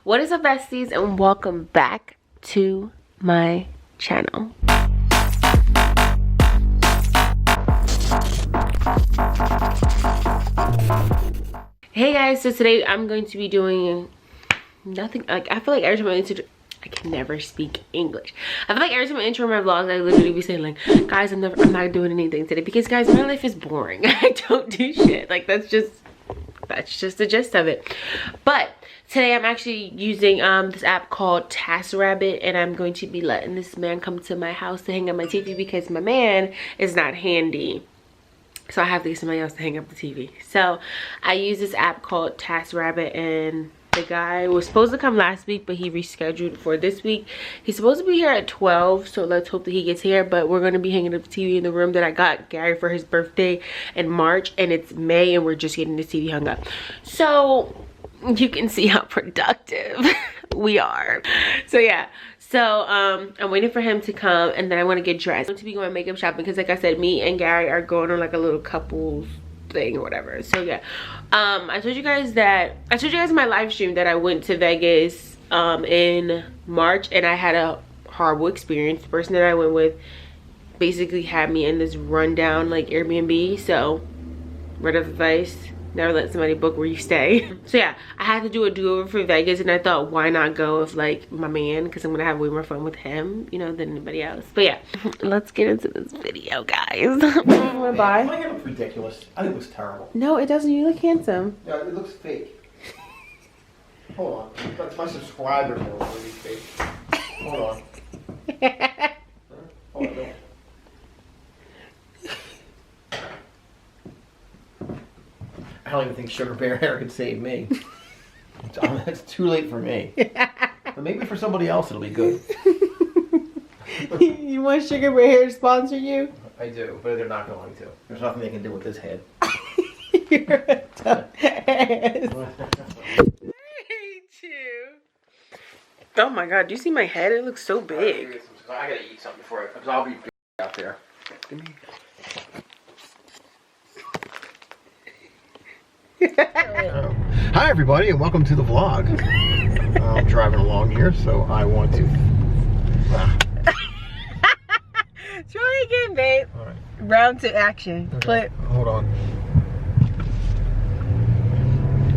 What is up, besties, and welcome back to my channel. Hey guys, so today I'm going to be doing nothing. Like, I feel like every time I can never speak English. I feel like every time I intro my vlogs, I literally be saying like, guys, I'm not doing anything today because, guys, my life is boring. I don't do shit. Like, that's just the gist of it. But today I'm actually using this app called TaskRabbit, and I'm going to be letting this man come to my house to hang up my TV because my man is not handy. So I have to get somebody else to hang up the TV. So I use this app called TaskRabbit, and the guy was supposed to come last week, but he rescheduled for this week. He's supposed to be here at 12, so let's hope that he gets here. But we're going to be hanging up the TV in the room that I got Gary for his birthday in March, and it's May, and we're just getting the TV hung up. So you can see how productive we are. So yeah, so I'm waiting for him to come, and then I want to get dressed. I'm going to be going makeup shopping because, like I said, me and Gary are going on like a little couples thing or whatever. So yeah, I told you guys in my live stream that I went to Vegas in March, and I had a horrible experience. The person that I went with basically had me in this rundown like Airbnb. So word of advice, never let somebody book where you stay. So yeah, I had to do a do-over for Vegas, and I thought, why not go with like my man, because I'm gonna have way more fun with him, you know, than anybody else. But yeah, let's get into this video, guys. My hair looks ridiculous. I think it looks terrible. No, it doesn't. You look handsome. Yeah, it looks fake. Hold on. That's my subscribers that look really fake. Hold on. Hold on. I don't even think Sugar Bear hair could save me. It's too late for me. But maybe for somebody else it'll be good. You want Sugar Bear hair to sponsor you? I do, but they're not going to. There's nothing they can do with this head. You're a dumbass. Me too. Oh my god, do you see my head? It looks so big. I gotta eat something before because I'll be out there. Give me. Hi everybody, and welcome to the vlog. I'm driving along here, so I want to Try again, babe. all right. Round to action. Okay. Hold on.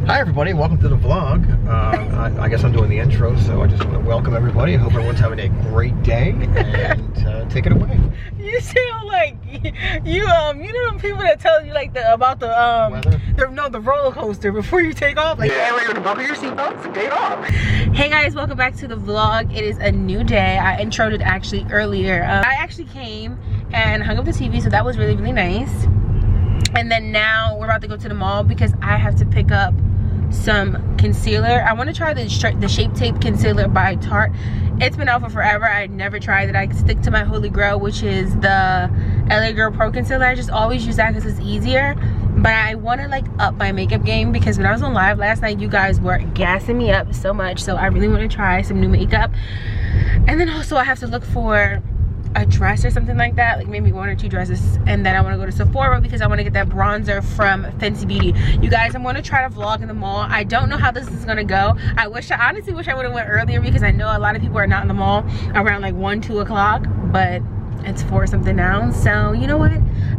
Hi everybody, welcome to the vlog. I guess I'm doing the intro, so I just want to welcome everybody. I hope everyone's having a great day, and take it away. You sound like you know them people that tell you like about the weather? the roller coaster before you take off. Like, yeah, we're gonna buckle your seatbelts and take off. Hey guys, welcome back to the vlog. It is a new day. I introed it actually earlier. I actually came and hung up the TV, so that was really, really nice. And then now we're about to go to the mall because I have to pick up some concealer. I want to try the Shape Tape concealer by Tarte. It's been out for forever. I never tried it. I stick to my holy grail, which is the LA Girl Pro Concealer. I just always use that because it's easier. But I want to like up my makeup game because when I was on live last night, you guys were gassing me up so much. So I really want to try some new makeup. And then also I have to look for a dress or something like that, like maybe 1 or 2 dresses, and then I want to go to Sephora because I want to get that bronzer from Fenty Beauty. You guys, I'm going to try to vlog in the mall. I don't know how this is going to go. I honestly wish I would have went earlier because I know a lot of people are not in the mall around like 1, 2 o'clock, but it's 4 something now. So you know what,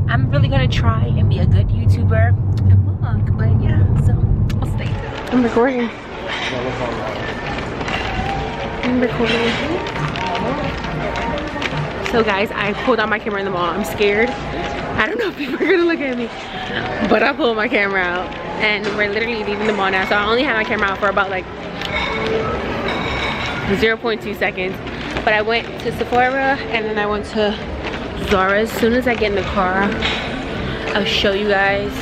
I'm really going to try and be a good YouTuber and vlog. But yeah, so I'll stay tuned. I'm recording. So guys, I pulled out my camera in the mall. I'm scared. I don't know if people are gonna look at me, but I pulled my camera out, and we're literally leaving the mall now. So I only had my camera out for about like 0.2 seconds. But I went to Sephora, and then I went to Zara. As soon as I get in the car, I'll show you guys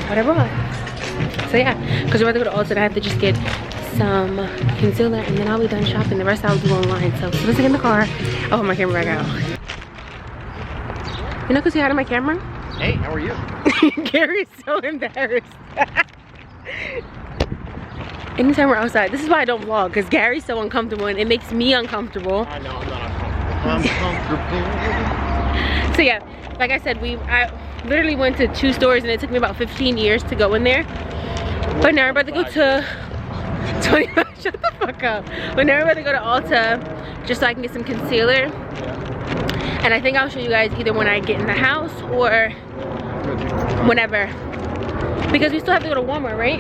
what I brought. So yeah, because we're about to go to Ulta, I have to just get some concealer, and then I'll be done shopping. The rest I'll do online. So as soon as I get in the car, I'll put my camera back out. You know, because you had my camera? Hey, how are you? Gary's so embarrassed. Anytime we're outside, this is why I don't vlog, because Gary's so uncomfortable and it makes me uncomfortable. I know, I'm not uncomfortable. So yeah, like I said, I literally went to 2 stores and it took me about 15 years to go in there. But now we're about to go to $20. Shut the fuck up. Whenever we're about to go to Ulta, just so I can get some concealer. And I think I'll show you guys either when I get in the house or whenever. Because we still have to go to Walmart, right?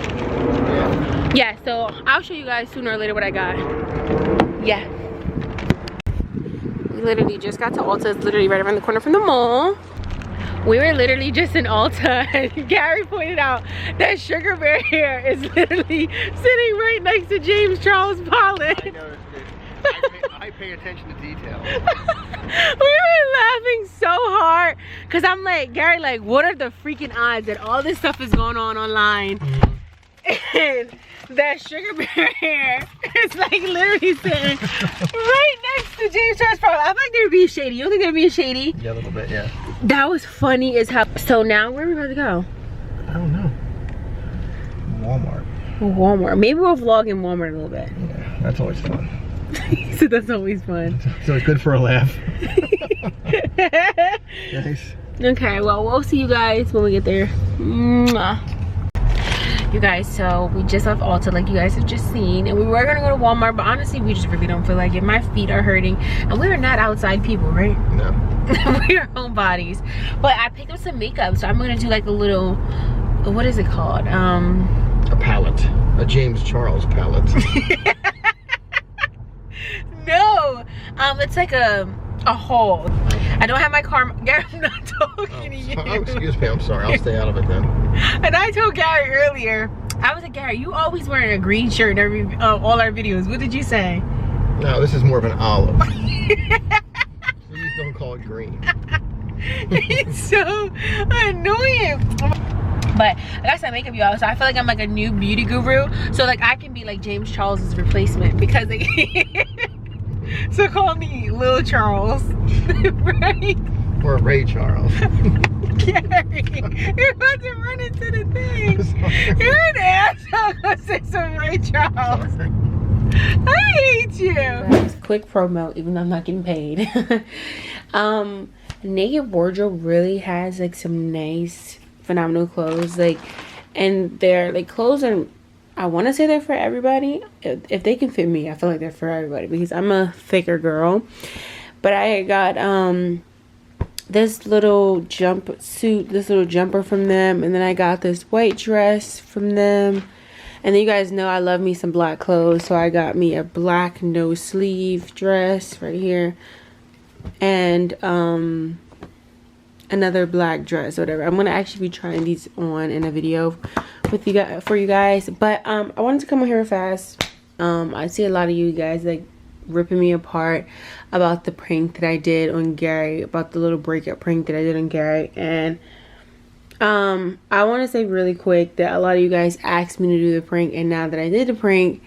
Yeah, so I'll show you guys sooner or later what I got. Yeah. We literally just got to Ulta. It's literally right around the corner from the mall. We were literally just in Ulta and Gary pointed out that Sugar Bear hair is literally sitting right next to James Charles palette. I noticed it. I pay attention to detail. We were laughing so hard because I'm like, Gary, like, what are the freaking odds that all this stuff is going on online? And that Sugar Bear hair is like literally sitting right next to James Charles palette. I feel like they were being shady. You don't think they were being shady? Yeah, a little bit, yeah. That was funny as hell. So now where are we about to go? I don't know. Walmart. Walmart. Maybe we'll vlog in Walmart a little bit. Yeah, that's always fun. So that's always fun. So it's good for a laugh. Nice. Okay, well, we'll see you guys when we get there. Mwah. You guys, so we just left Ulta like you guys have just seen, and we were gonna go to Walmart, but honestly we just really don't feel like it. My feet are hurting, and we are not outside people, right? No. We are homebodies. But I picked up some makeup, so I'm gonna do like a little, what is it called? A palette. A James Charles palette. No, it's like a haul. I don't have my car. Gary, I'm not talking to you. Oh, excuse me, I'm sorry. I'll stay out of it then. And I told Gary earlier, I was like, Gary, you always wearing a green shirt in every all our videos. What did you say? No, this is more of an olive. Please don't call it green. It's so annoying. But I got some makeup, y'all, so I feel like I'm like a new beauty guru. So like I can be like James Charles's replacement because like so call me Lil Charles. Right? Or Ray Charles. Gary, you're about to run into the thing. You're an asshole. Go say some Ray Charles. I hate you. Quick promo, even though I'm not getting paid. Naked Wardrobe really has like some nice, phenomenal clothes. Like, and they're like clothes are, I want to say they're for everybody. If they can fit me, I feel like they're for everybody because I'm a thicker girl. But I got this little jumpsuit, this little jumper from them, and then I got this white dress from them. And then you guys know I love me some black clothes, so I got me a black no sleeve dress right here, and another black dress, whatever. I'm gonna actually be trying these on in a video with you guys, for you guys. But I wanted to come on here fast. I see a lot of you guys like ripping me apart about the prank that I did on Gary, about the little breakup prank that I did on Gary. And I want to say really quick that a lot of you guys asked me to do the prank, and now that I did the prank,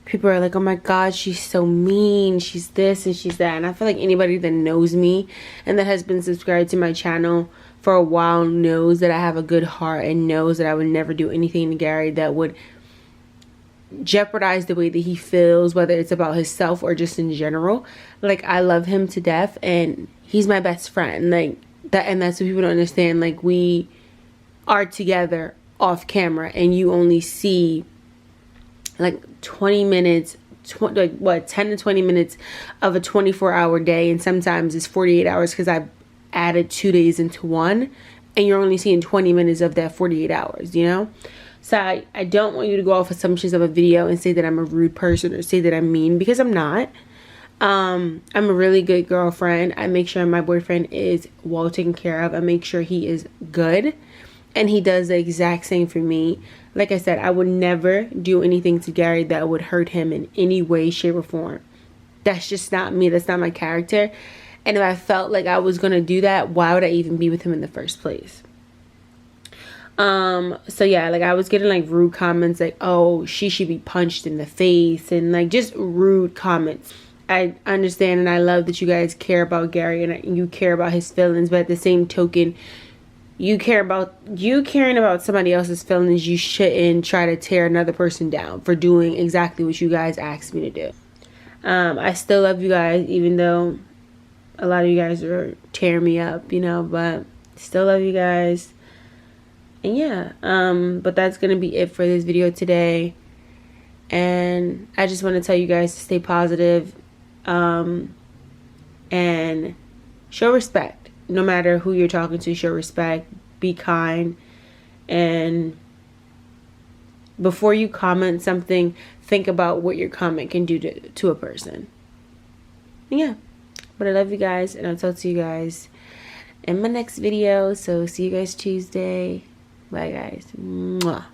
people are like, oh my god, she's so mean, she's this and she's that. And I feel like anybody that knows me and that has been subscribed to my channel for a while knows that I have a good heart and knows that I would never do anything to Gary that would jeopardize the way that he feels, whether it's about himself or just in general. Like, I love him to death and he's my best friend, like that. And that's what people don't understand. Like, we are together off camera and you only see like 20 minutes, like what, 10 to 20 minutes of a 24-hour day, and sometimes it's 48 hours because I added 2 days into one, and you're only seeing 20 minutes of that 48 hours, you know? So I don't want you to go off assumptions of a video and say that I'm a rude person or say that I'm mean, because I'm not. I'm a really good girlfriend. I make sure my boyfriend is well taken care of. I make sure he is good, and he does the exact same for me. Like I said, I would never do anything to Gary that would hurt him in any way, shape, or form. That's just not me. That's not my character. And if I felt like I was going to do that, why would I even be with him in the first place? So yeah, like I was getting like rude comments like, oh, she should be punched in the face, and like just rude comments. I understand and I love that you guys care about Gary and you care about his feelings, but at the same token, you caring about somebody else's feelings, you shouldn't try to tear another person down for doing exactly what you guys asked me to do. I still love you guys, even though a lot of you guys are tearing me up, you know, but still love you guys. And yeah, but that's gonna be it for this video today. And I just want to tell you guys to stay positive, and show respect. No matter who you're talking to, show respect, be kind, and before you comment something, think about what your comment can do to a person. Yeah, but I love you guys, and I'll talk to you guys in my next video. So see you guys Tuesday. Bye guys. Mwah.